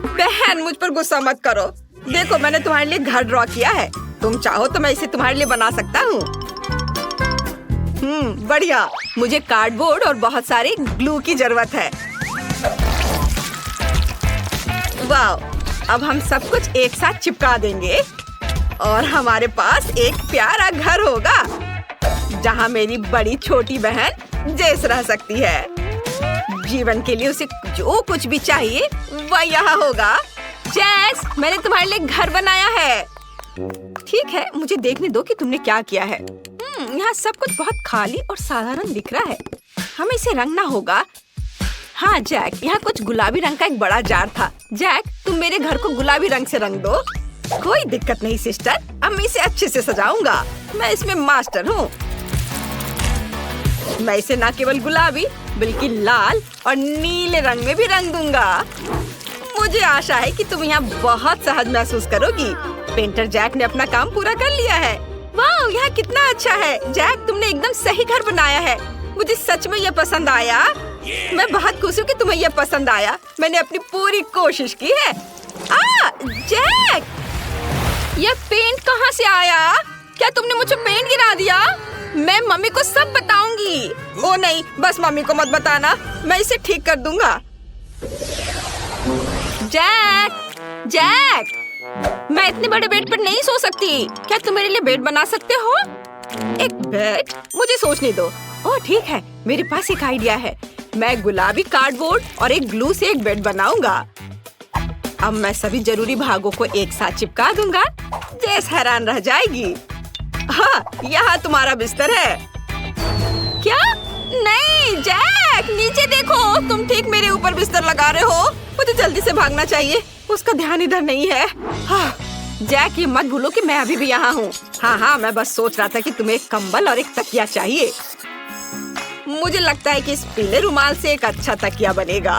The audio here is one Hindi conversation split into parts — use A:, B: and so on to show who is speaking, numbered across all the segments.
A: बहन मुझ पर गुस्सा मत करो। देखो मैंने तुम्हारे लिए घर ड्रॉ किया है। तुम चाहो तो मैं इसे तुम्हारे लिए बना सकता हूँ। बढ़िया। मुझे कार्डबोर्ड और बहुत सारे ग्लू की जरूरत है। वाह, अब हम सब कुछ एक साथ चिपका देंगे और हमारे पास एक प्यारा घर होगा जहाँ मेरी बड़ी छोटी बहन जेस रह सकती है। जीवन के लिए उसे जो कुछ भी चाहिए वह यहाँ होगा। जेस, मैंने तुम्हारे लिए घर बनाया है। ठीक है, मुझे देखने दो कि तुमने क्या किया है। यहाँ सब कुछ बहुत खाली और साधारण दिख रहा है। हमें इसे रंगना होगा। हाँ जैक, यहाँ कुछ गुलाबी रंग का एक बड़ा जार था। जैक, तुम मेरे घर को गुलाबी रंग से रंग दो। कोई दिक्कत नहीं सिस्टर, अब मैं इसे अच्छे से सजाऊंगा। मैं इसमें मास्टर हूँ। मैं इसे न केवल गुलाबी बल्कि लाल और नीले रंग में भी रंग दूंगा। मुझे आशा है कि तुम यहाँ बहुत सहज महसूस करोगी। पेंटर जैक ने अपना काम पूरा कर लिया है। वाह, यहाँ कितना अच्छा है। जैक, तुमने एकदम सही घर बनाया है। मुझे सच में यह पसंद आया। मैं बहुत खुश हूँ कि तुम्हें यह पसंद आया। मैंने अपनी पूरी कोशिश की है। जैक, यह पेंट कहाँ से आया? क्या तुमने मुझे पेंट गिरा दिया? मैं मम्मी को सब बताऊंगी। ओ नहीं, बस मम्मी को मत बताना, मैं इसे ठीक कर दूंगा। जैक, मैं इतने बड़े बेड पर नहीं सो सकती। क्या तुम मेरे लिए बेड बना सकते हो? एक बेड? मुझे सोचने दो। ओह ठीक है, मेरे पास एक आइडिया है। मैं गुलाबी कार्डबोर्ड और एक ग्लू से एक बेड बनाऊंगा। अब मैं सभी जरूरी भागों को एक साथ चिपका दूंगा। जेस हैरान रह जाएगी। हाँ, यहाँ तुम्हारा बिस्तर है। क्या? नहीं जैक, नीचे देखो, तुम ठीक मेरे ऊपर बिस्तर लगा रहे हो। मुझे जल्दी से भागना चाहिए, उसका ध्यान इधर नहीं है। हाँ, जैक, ये मत भूलो कि मैं अभी भी यहाँ हूँ। हाँ, मैं बस सोच रहा था कि तुम्हें एक कंबल और एक तकिया चाहिए। मुझे लगता है कि इस पीले रुमाल से एक अच्छा तकिया बनेगा।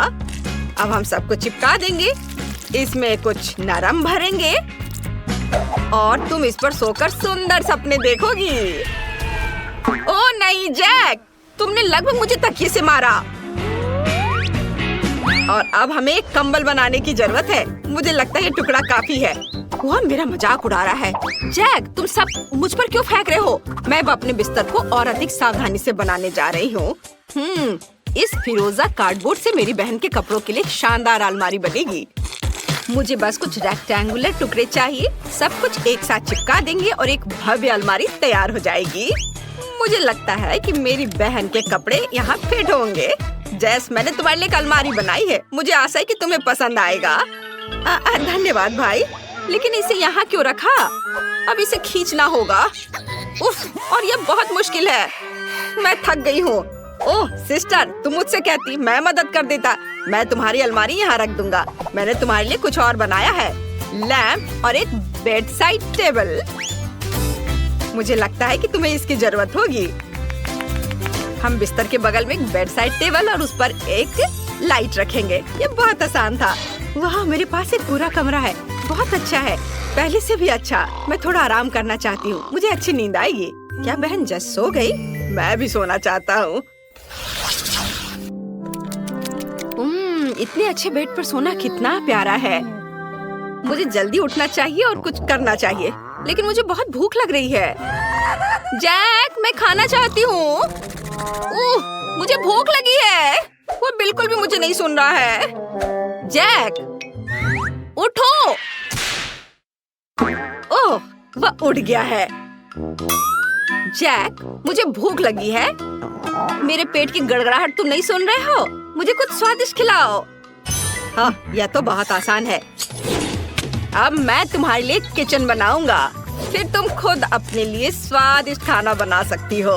A: अब हम सबको चिपका देंगे। इसमें कुछ नरम भरेंगे और तुम इस पर सोकर सुंदर सपने देखोगी। ओह नहीं जैक, तुमने लगभग मुझे तकिए से मारा। और अब हमें एक कंबल बनाने की जरूरत है। मुझे लगता है ये टुकड़ा काफी है। वह मेरा मजाक उड़ा रहा है। जैक, तुम सब मुझ पर क्यों फेंक रहे हो? मैं अब अपने बिस्तर को और अधिक सावधानी से बनाने जा रही हूँ। इस फिरोजा कार्डबोर्ड से मेरी बहन के कपड़ों के लिए एक शानदार अलमारी बनेगी। मुझे बस कुछ रेक्टेंगुलर टुकड़े चाहिए। सब कुछ एक साथ चिपका देंगे और एक भव्य अलमारी तैयार हो जाएगी। मुझे लगता है कि मेरी बहन के कपड़े यहाँ फिट होंगे। जैस, मैंने तुम्हारे लिए एक अलमारी बनाई है। मुझे आशा है कि तुम्हें पसंद आएगा। धन्यवाद भाई, लेकिन इसे यहाँ क्यों रखा? अब इसे खींचना होगा। उफ, और यह बहुत मुश्किल है। मैं थक गई हूँ। ओह सिस्टर, तुम मुझसे कहती, मैं मदद कर देता। मैं तुम्हारी अलमारी यहाँ रख दूंगा। मैंने तुम्हारे लिए कुछ और बनाया है, लैंप और एक बेड साइड टेबल। मुझे लगता है कि तुम्हें इसकी जरूरत होगी। हम बिस्तर के बगल में एक बेड साइड टेबल और उस पर एक लाइट रखेंगे। ये बहुत आसान था। वहाँ मेरे पास एक पूरा कमरा है। बहुत अच्छा है, पहले से भी अच्छा। मैं थोड़ा आराम करना चाहती हूँ। मुझे अच्छी नींद आएगी। क्या बहन जस सो गई? मैं भी सोना चाहता हूँ। इतने अच्छे बेड पर सोना कितना प्यारा है। मुझे जल्दी उठना चाहिए और कुछ करना चाहिए, लेकिन मुझे बहुत भूख लग रही है। जैक, मैं खाना चाहती हूँ। मुझे भूख लगी है। वो बिल्कुल भी मुझे नहीं सुन रहा है। जैक, उठो। ओह, वह उठ गया है। जैक, मुझे भूख लगी है। मेरे पेट की गड़गड़ाहट तुम नहीं सुन रहे हो? मुझे कुछ स्वादिष्ट खिलाओ। हाँ, यह तो बहुत आसान है। अब मैं तुम्हारे लिए किचन बनाऊंगा, फिर तुम खुद अपने लिए स्वादिष्ट खाना बना सकती हो।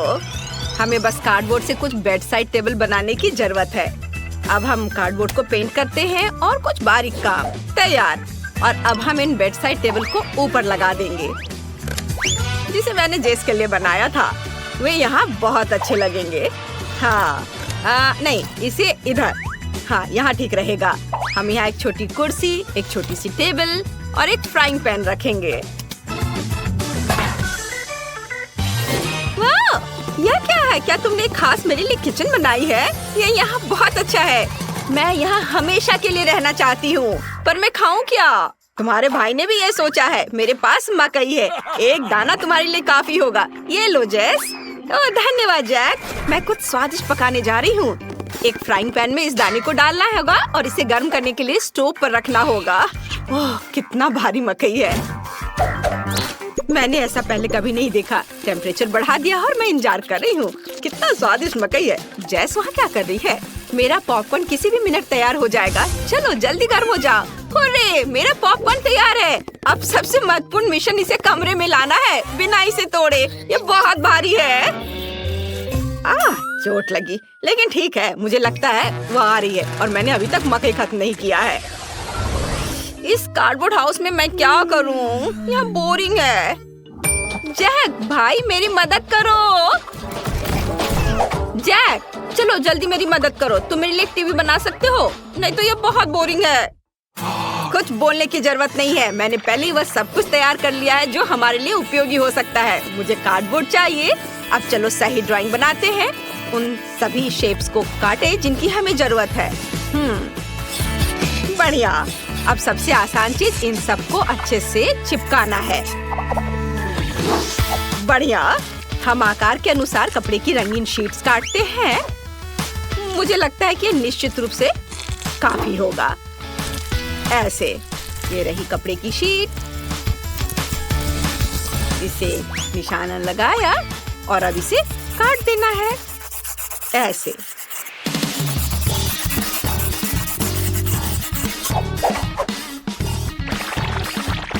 A: हमें बस कार्डबोर्ड से कुछ बेड साइड टेबल बनाने की जरूरत है। अब हम कार्डबोर्ड को पेंट करते हैं और कुछ बारीक काम तैयार। और अब हम इन बेड साइड टेबल को ऊपर लगा देंगे, जिसे मैंने जेस के लिए बनाया था। वे यहाँ बहुत अच्छे लगेंगे। हाँ, नहीं, इसे इधर। हाँ, यहाँ ठीक रहेगा। हम यहाँ एक छोटी कुर्सी, एक छोटी सी टेबल और एक फ्राइंग पैन रखेंगे। वाह, यह क्या है? क्या तुमने खास मेरे लिए किचन बनाई है? ये यहाँ बहुत अच्छा है। मैं यहाँ हमेशा के लिए रहना चाहती हूँ, पर मैं खाऊं क्या? तुम्हारे भाई ने भी ये सोचा है। मेरे पास मकई है, एक दाना तुम्हारे लिए काफी होगा। ये लो जेस। ओह धन्यवाद जैक। मैं कुछ स्वादिष्ट पकाने जा रही हूँ। एक फ्राइंग पैन में इस दाने को डालना होगा और इसे गर्म करने के लिए स्टोव पर रखना होगा। ओह कितना भारी मकई है, मैंने ऐसा पहले कभी नहीं देखा। टेम्परेचर बढ़ा दिया और मैं इंतजार कर रही हूँ। कितना स्वादिष्ट मकई है। जैस वहाँ क्या कर रही है? मेरा पॉपकॉर्न किसी भी मिनट तैयार हो जाएगा। चलो जल्दी गर्म हो जाओ। अरे मेरा पॉपकॉर्न तैयार है। अब सबसे महत्वपूर्ण मिशन इसे कमरे में लाना है बिना इसे तोड़े। ये बहुत भारी है। चोट लगी, लेकिन ठीक है। मुझे लगता है वो आ रही है और मैंने अभी तक मकई खत्म नहीं किया है। इस कार्डबोर्ड हाउस में मैं क्या करूं? यहाँ बोरिंग है। जैक भाई मेरी मदद करो। जैक चलो जल्दी मेरी मदद करो। तुम मेरे लिए टीवी बना सकते हो? नहीं तो ये बहुत बोरिंग है। कुछ बोलने की जरूरत नहीं है, मैंने पहले ही वह सब कुछ तैयार कर लिया है जो हमारे लिए उपयोगी हो सकता है। मुझे कार्डबोर्ड चाहिए। अब चलो सही ड्राइंग बनाते हैं। उन सभी शेप्स को काटे जिनकी हमें जरूरत है। बढ़िया। अब सबसे आसान चीज इन सबको अच्छे से चिपकाना है। बढ़िया। हम आकार के अनुसार कपड़े की रंगीन शीट्स काटते हैं। मुझे लगता है कि निश्चित रूप से काफी होगा। ऐसे। ये रही कपड़े की शीट। इसे निशाना लगाया और अब इसे काट देना है ऐसे।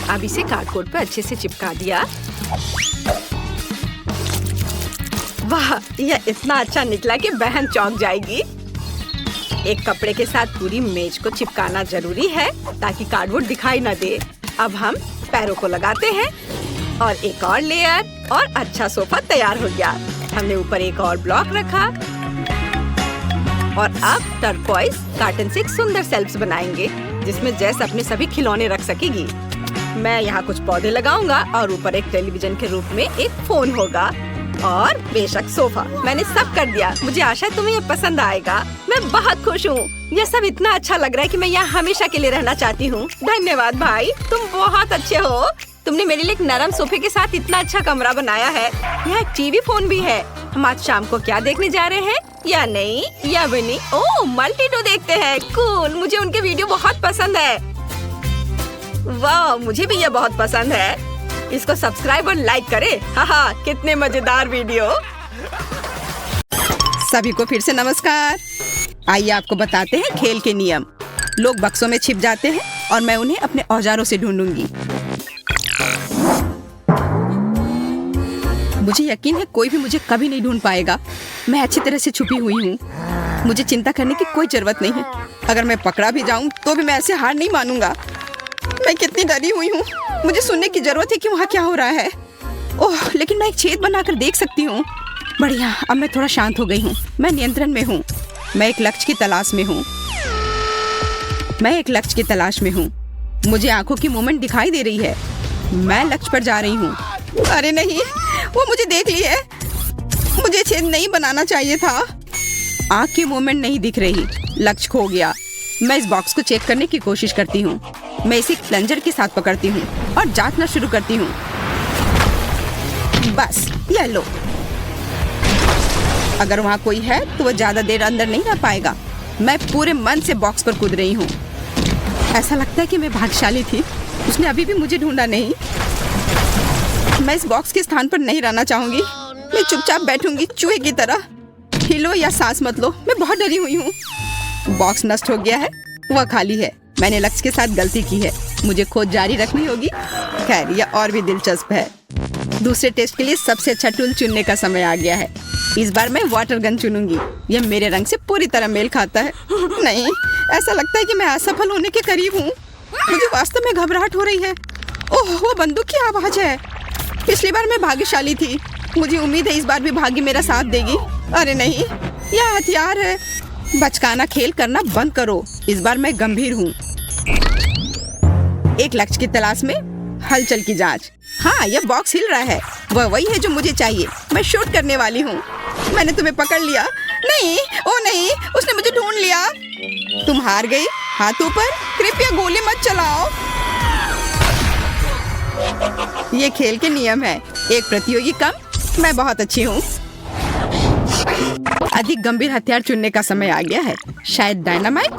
A: अब इसे कार्डबोर्ड पे अच्छे से चिपका दिया। वाह, यह इतना अच्छा निकला कि बहन चौंक जाएगी। एक कपड़े के साथ पूरी मेज को चिपकाना जरूरी है ताकि कार्डबोर्ड दिखाई न दे। अब हम पैरों को लगाते हैं और एक और लेयर और अच्छा सोफा तैयार हो गया। हमने ऊपर एक और ब्लॉक रखा और अब टर्कोइज कार्टन से एक सुंदर शेल्फ्स बनाएंगे जिसमें जैस अपने सभी खिलौने रख सकेगी। मैं यहाँ कुछ पौधे लगाऊंगा और ऊपर एक टेलीविजन के रूप में एक फोन होगा और बेशक सोफा। मैंने सब कर दिया। मुझे आशा है तुम्हें ये पसंद आएगा। मैं बहुत खुश हूँ। यह सब इतना अच्छा लग रहा है कि मैं यहाँ हमेशा के लिए रहना चाहती हूँ। धन्यवाद भाई, तुम बहुत अच्छे हो। तुमने मेरे लिए एक नरम सोफे के साथ इतना अच्छा कमरा बनाया है। यहाँ एक टीवी फोन भी है। हम आज शाम को क्या देखने जा रहे हैं? या नहीं या भी नहीं। ओह मल्टीटो देखते हैं। कूल, मुझे उनके वीडियो बहुत पसंद है। वाह, मुझे भी यह बहुत पसंद है। इसको सब्सक्राइब और लाइक करें। हाँ, कितने मजेदार वीडियो। सभी को फिर से नमस्कार। आइए आपको बताते हैं खेल के नियम। लोग बक्सों में छिप जाते हैं और मैं उन्हें अपने औजारों से ढूंढूंगी। मुझे यकीन है कोई भी मुझे कभी नहीं ढूंढ पाएगा। मैं अच्छी तरह से छुपी हुई हूँ। मुझे चिंता करने की कोई जरूरत नहीं है। अगर मैं पकड़ा भी जाऊँ तो भी मैं ऐसे हार नहीं मानूंगा। मैं कितनी डरी हुई हूँ। मुझे सुनने की जरूरत है कि वहाँ क्या हो रहा है। ओह, लेकिन मैं एक छेद बनाकर देख सकती हूँ। बढ़िया, अब मैं थोड़ा शांत हो गई हूँ। मैं नियंत्रण में हूँ। मैं एक लक्ष्य की तलाश में हूँ। मुझे आंखों की मूवमेंट दिखाई दे रही है। मैं लक्ष्य पर जा रही हूँ। अरे नहीं, वो मुझे देख ली है। मुझे छेद नहीं बनाना चाहिए था। आंख की मूवमेंट नहीं दिख रही। लक्ष्य खो गया। मैं इस बॉक्स को चेक करने की कोशिश करती हूँ। मैं इसे एक प्लंजर के साथ पकड़ती हूँ और जांचना शुरू करती हूँ। बस, ये लो। अगर वहाँ कोई है तो वो ज्यादा देर अंदर नहीं रह पाएगा। मैं पूरे मन से बॉक्स पर कूद रही हूँ। ऐसा लगता है कि मैं भाग्यशाली थी। उसने अभी भी मुझे ढूंढा नहीं। मैं इस बॉक्स के स्थान पर नहीं रहना चाहूंगी। मैं चुपचाप बैठूंगी चूहे की तरह। हिलो या सांस मत लो। मैं बहुत डरी हुई हूँ। बॉक्स नष्ट हो गया है। वह खाली है। मैंने लक्ष्य के साथ गलती की है। मुझे खोज जारी रखनी होगी। खैर, यह और भी दिलचस्प है। दूसरे टेस्ट के लिए सबसे अच्छा टूल चुनने का समय आ गया है। इस बार मैं वाटर गन चुनूंगी। यह मेरे रंग से पूरी तरह मेल खाता है। नहीं, ऐसा लगता है कि मैं असफल होने के करीब हूँ। मुझे वास्तव में घबराहट हो रही है। ओह, वो बंदूक की आवाज है। पिछली बार मैं भाग्यशाली थी। मुझे उम्मीद है इस बार भी भाग्य मेरा साथ देगी। अरे नहीं, यह हथियार है। बचकाना खेल करना बंद करो। इस बार मैं गंभीर हूँ। एक लक्ष्य की तलाश में हलचल की जांच। हाँ, यह बॉक्स हिल रहा है। वह वही है जो मुझे चाहिए। मैं शूट करने वाली हूँ। मैंने तुम्हें पकड़ लिया। नहीं, ओ नहीं, उसने मुझे ढूंढ लिया। तुम हार गई। हाथ ऊपर, कृपया गोली मत चलाओ। ये खेल के नियम है। एक प्रतियोगी कम, मैं बहुत अच्छी हूँ। अधिक गंभीर हथियार चुनने का समय आ गया है। शायद डायनामाइट?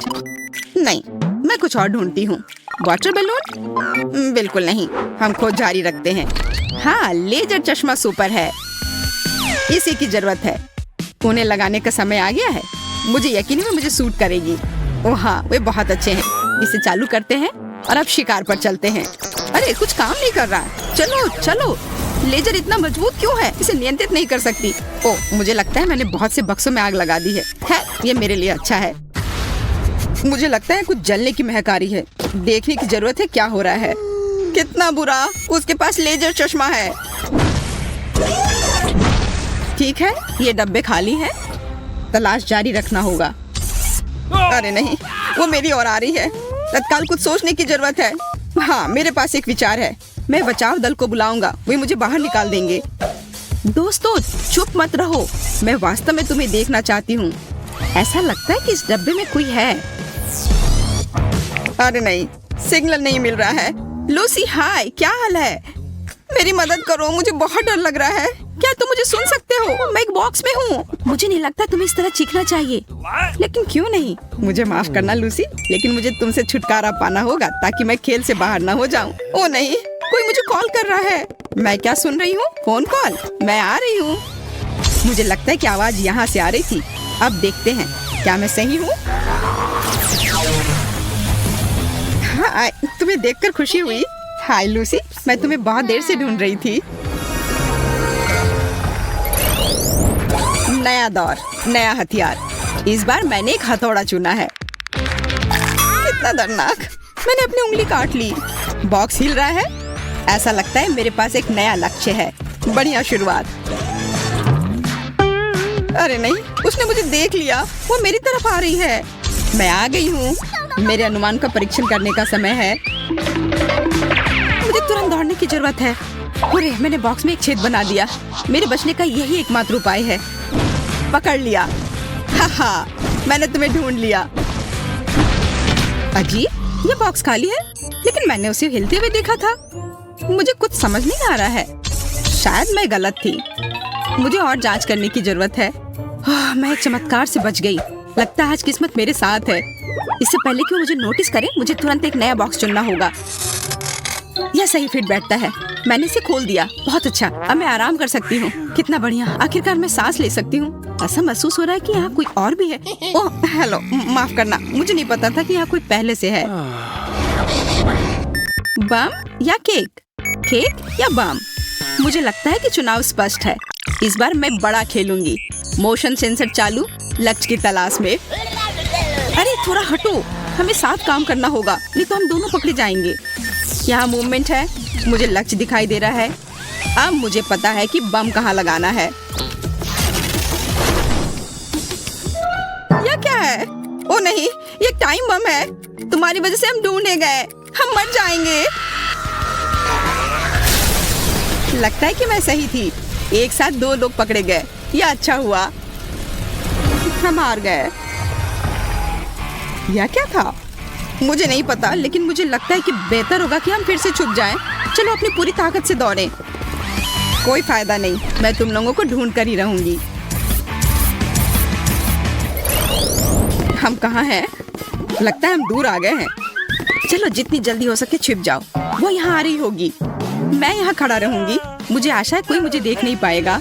A: नहीं, मैं कुछ और ढूंढती हूँ। Water balloon? बिल्कुल नहीं। हम खोज जारी रखते हैं। हाँ, लेजर चश्मा सुपर है। इसी की जरूरत है। उन्हें लगाने का समय आ गया है। मुझे यकीन है मुझे सूट करेगी। ओह हाँ, वे बहुत अच्छे हैं। इसे चालू करते हैं और अब शिकार पर चलते हैं। अरे कुछ काम नहीं कर रहा। चलो चलो। लेजर इतना मजबूत क्यों है? इसे नियंत्रित नहीं कर सकती। ओह, मुझे लगता है मैंने बहुत से बक्सों में आग लगा दी है। ये मेरे लिए अच्छा है। मुझे लगता है कुछ जलने की महक आ रही है। देखने की जरूरत है क्या हो रहा है। कितना बुरा, उसके पास लेजर चश्मा है। ठीक है, ये डब्बे खाली हैं। तलाश जारी रखना होगा। अरे नहीं, वो मेरी ओर आ रही है। तत्काल कुछ सोचने की जरूरत है। हाँ, मेरे पास एक विचार है। मैं बचाव दल को बुलाऊंगा, वे मुझे बाहर निकाल देंगे। दोस्तों, चुप मत रहो। मैं वास्तव में तुम्हें देखना चाहती हूँ। ऐसा लगता है कि इस डब्बे में कोई है। अरे नहीं, सिग्नल नहीं मिल रहा है। लूसी, हाय, क्या हाल है? मेरी मदद करो, मुझे बहुत डर लग रहा है। क्या तुम मुझे सुन सकते हो? मैं एक बॉक्स में हूँ। मुझे नहीं लगता तुम्हें इस तरह चीखना चाहिए। लेकिन क्यों नहीं? मुझे माफ करना लूसी, लेकिन मुझे तुमसे छुटकारा पाना होगा ताकि मैं खेल से बाहर न हो जाऊँ। ओ नहीं, कोई मुझे कॉल कर रहा है। मैं क्या सुन रही हूँ? Phone call. मैं आ रही हूँ। मुझे लगता है कि आवाज यहाँ से आ रही थी। अब देखते हैं, क्या मैं सही हूँ? हाँ, तुम्हें देखकर खुशी हुई। हाय लूसी, मैं तुम्हें बहुत देर से ढूंढ रही थी। नया दौर, नया हथियार। इस बार मैंने एक हथौड़ा चुना है। कितना दर्दनाक। मैंने अपनी उंगली काट ली। बॉक्स हिल रहा है। ऐसा लगता है मेरे पास एक नया लक्ष्य है। बढ़िया शुरुआत। अरे नहीं, उसने मुझे देख लिया। वो मेरी तरफ आ रही है। मैं आ गई हूँ। मेरे अनुमान का परीक्षण करने का समय है। मुझे तुरंत दौड़ने की जरूरत है। अरे, मैंने बॉक्स में एक छेद बना दिया। मेरे बचने का यही एकमात्र उपाय है। पकड़ लिया। हाँ, मैंने तुम्हें ढूंढ लिया। अजीब, ये बॉक्स खाली है, लेकिन मैंने उसे हिलते हुए देखा था। मुझे कुछ समझ नहीं आ रहा है। शायद मैं गलत थी। मुझे और जांच करने की जरूरत है। मैं एक चमत्कार से बच गई। लगता है आज किस्मत मेरे साथ है। इससे पहले कि वो मुझे नोटिस करे, मुझे तुरंत एक नया बॉक्स चुनना होगा। यह सही फिट बैठता है। मैंने इसे खोल दिया। बहुत अच्छा, अब मैं आराम कर सकती हूँ। कितना बढ़िया, आखिरकार मैं सांस ले सकती हूँ। ऐसा महसूस हो रहा है कि यहाँ कोई और भी है। ओह हेलो, माफ करना, मुझे नहीं पता था कि यहाँ कोई पहले से है। बम या केक? केक या बम? मुझे लगता है कि चुनाव स्पष्ट है। इस बार मैं बड़ा खेलूंगी। मोशन सेंसर चालू, लक्ष्य की तलाश में। अरे थोड़ा हटो, हमें साथ काम करना होगा, नहीं तो हम दोनों पकड़े जाएंगे। यहाँ मूवमेंट है। मुझे लक्ष्य दिखाई दे रहा है। अब मुझे पता है कि बम कहाँ लगाना है। यह क्या है? ओ नहीं, ये टाइम बम है। तुम्हारी वजह से हम ढूंढे गए। हम मर जाएंगे। लगता है कि मैं सही थी। एक साथ दो लोग पकड़े गए। यह अच्छा हुआ। हम हार गए। यह क्या था? मुझे नहीं पता, लेकिन मुझे लगता है कि बेहतर होगा कि हम फिर से छुप जाएं। चलो अपनी पूरी ताकत से दौड़ें। कोई फायदा नहीं, मैं तुम लोगों को ढूंढ कर ही रहूंगी। हम कहाँ हैं? लगता है हम दूर आ गए हैं। चलो जितनी जल्दी हो सके छिप जाओ। वो यहाँ आ रही होगी। मैं यहाँ खड़ा रहूंगी। मुझे आशा है कोई मुझे देख नहीं पाएगा।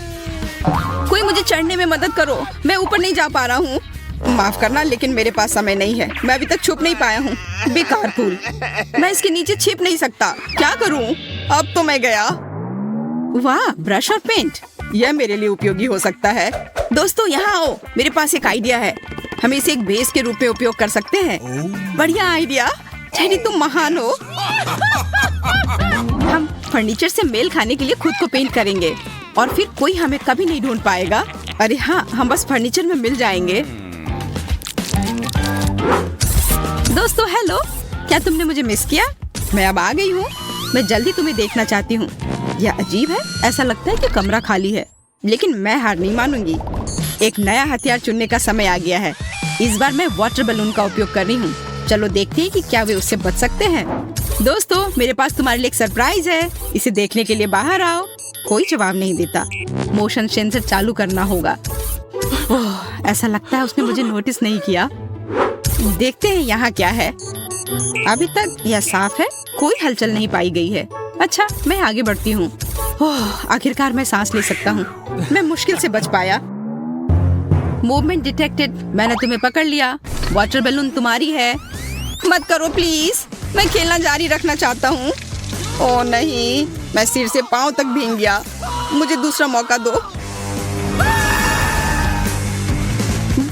A: कोई मुझे चढ़ने में मदद करो, मैं ऊपर नहीं जा पा रहा हूँ। माफ करना, लेकिन मेरे पास समय नहीं है। मैं अभी तक छुप नहीं पाया हूँ। बेकार पुल, मैं इसके नीचे छिप नहीं सकता। क्या करूँ? अब तो मैं गया। वाह, ब्रश और पेंट, यह मेरे लिए उपयोगी हो सकता है। दोस्तों यहाँ आओ, मेरे पास एक आइडिया है। हम इसे एक बेस के रूप में उपयोग कर सकते हैं। बढ़िया आइडिया। टेडी, तुम महान हो। हम फर्नीचर से मेल खाने के लिए खुद को पेंट करेंगे और फिर कोई हमें कभी नहीं ढूंढ पाएगा। अरे हाँ, हम बस फर्नीचर में मिल जाएंगे। दोस्तों हेलो, क्या तुमने मुझे मिस किया? मैं अब आ गई हूँ। मैं जल्दी तुम्हें देखना चाहती हूँ। यह अजीब है, ऐसा लगता है कि कमरा खाली है, लेकिन मैं हार नहीं मानूंगी। एक नया हथियार चुनने का समय आ गया है। इस बार मैं वाटर बलून का उपयोग कर रही हूँ। चलो देखते हैं कि क्या वे उससे बच सकते हैं। दोस्तों, मेरे पास तुम्हारे लिए एक सरप्राइज है। इसे देखने के लिए बाहर आओ। कोई जवाब नहीं देता। मोशन सेंसर चालू करना होगा। ओह, ऐसा लगता है उसने मुझे नोटिस नहीं किया। देखते हैं यहाँ क्या है। अभी तक यह साफ है, कोई हलचल नहीं पाई गई है। अच्छा, मैं आगे बढ़ती हूँ। ओह, आखिरकार मैं सांस ले सकता हूँ। मैं मुश्किल से बच पाया। Movement detected. मैंने तुम्हें पकड़ लिया। वाटर बैलून तुम्हारी है। मत करो प्लीज, मैं खेलना जारी रखना चाहता हूँ। ओह नहीं, मैं सिर से पाँव तक भीग गया। मुझे दूसरा मौका दो।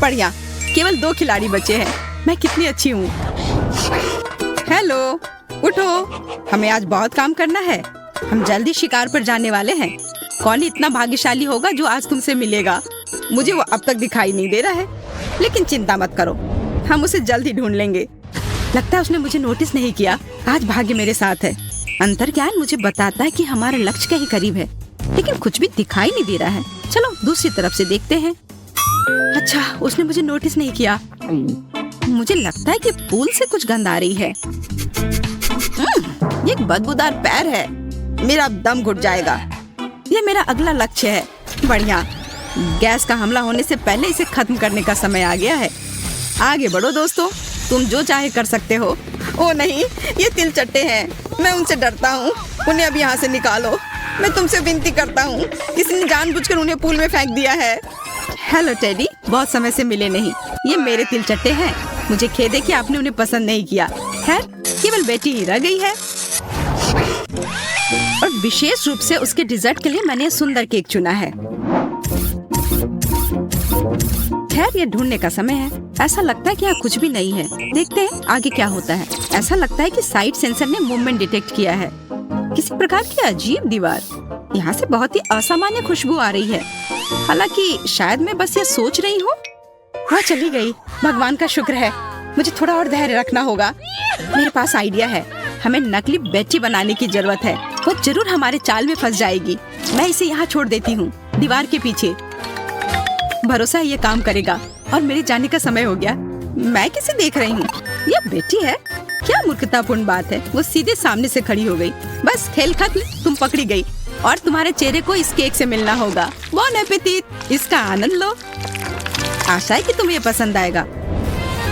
A: बढ़िया, केवल 2 खिलाड़ी बचे हैं। मैं कितनी अच्छी हूँ। हेलो, उठो, हमें आज बहुत काम करना है। हम जल्दी शिकार पर जाने वाले हैं। कौन इतना भाग्यशाली होगा जो आज तुमसे मिलेगा? मुझे वो अब तक दिखाई नहीं दे रहा है, लेकिन चिंता मत करो, हम उसे जल्द ही ढूंढ लेंगे। लगता है उसने मुझे नोटिस नहीं किया। आज भाग्य मेरे साथ है। अंतर्ज्ञान मुझे बताता है कि हमारा लक्ष्य के ही करीब है, लेकिन कुछ भी दिखाई नहीं दे रहा है। चलो दूसरी तरफ से देखते हैं। अच्छा, उसने मुझे नोटिस नहीं किया। मुझे लगता है कि पूल से कुछ गंध आ रही है। ये एक बदबूदार पैर है। मेरा दम घुट जाएगा। ये मेरा अगला लक्ष्य है। बढ़िया, गैस का हमला होने से पहले इसे खत्म करने का समय आ गया है। आगे बढ़ो दोस्तों, तुम जो चाहे कर सकते हो। ओ नहीं, ये तिलचट्टे हैं। मैं उनसे डरता हूँ। उन्हें अब यहाँ से निकालो। मैं तुमसे विनती करता हूँ। किसी ने जानबूझकर उन्हें पूल में फेंक दिया है। हेलो टेडी, बहुत समय से मिले नहीं। ये मेरे तिलचट्टे हैं। मुझे खेद है कि आपने उन्हें पसंद नहीं किया। खैर, केवल बेटी ही रह गई है, और विशेष रूप से उसके डिजर्ट के लिए मैंने ये सुंदर केक चुना है। खैर, ये ढूंढने का समय है। ऐसा लगता है कि यहाँ कुछ भी नहीं है। देखते हैं आगे क्या होता है। ऐसा लगता है कि साइड सेंसर ने मूवमेंट डिटेक्ट किया है। किसी प्रकार की अजीब दीवार। यहाँ से बहुत ही असामान्य खुशबू आ रही है। हालांकि शायद मैं बस ये सोच रही हूँ। वह चली गई। भगवान का शुक्र है। मुझे थोड़ा और धैर्य रखना होगा। मेरे पास आइडिया है। हमें नकली बेटी बनाने की जरूरत है। वो जरूर हमारे चाल में फंस जाएगी। मैं इसे यहाँ छोड़ देती हूँ, दीवार के पीछे। भरोसा है ये काम करेगा। और मेरे जाने का समय हो गया। मैं किसे देख रही हूँ? ये बेटी है? क्या मूर्खतापूर्ण बात है। वो सीधे सामने से खड़ी हो गई। बस खेल खत्म, तुम पकड़ी गई और तुम्हारे चेहरे को इस केक से मिलना होगा। बॉन एपेटिट, इसका आनंद लो। आशा है कि तुम्हें ये पसंद आएगा।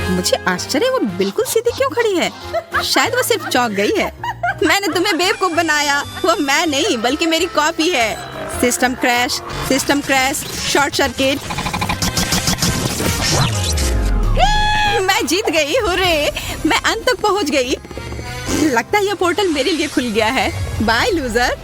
A: मुझे आश्चर्य, वो बिल्कुल सीधी क्यों खड़ी है? शायद वो सिर्फ चौंक गई है। मैंने तुम्हें बेवकूफ बनाया। वो मैं नहीं, बल्कि मेरी कॉपी है। System crash, short circuit. मैं जीत गई, हुर्रे! मैं अंत तक पहुंच गई। लगता है यह पोर्टल मेरे लिए खुल गया है। Bye loser.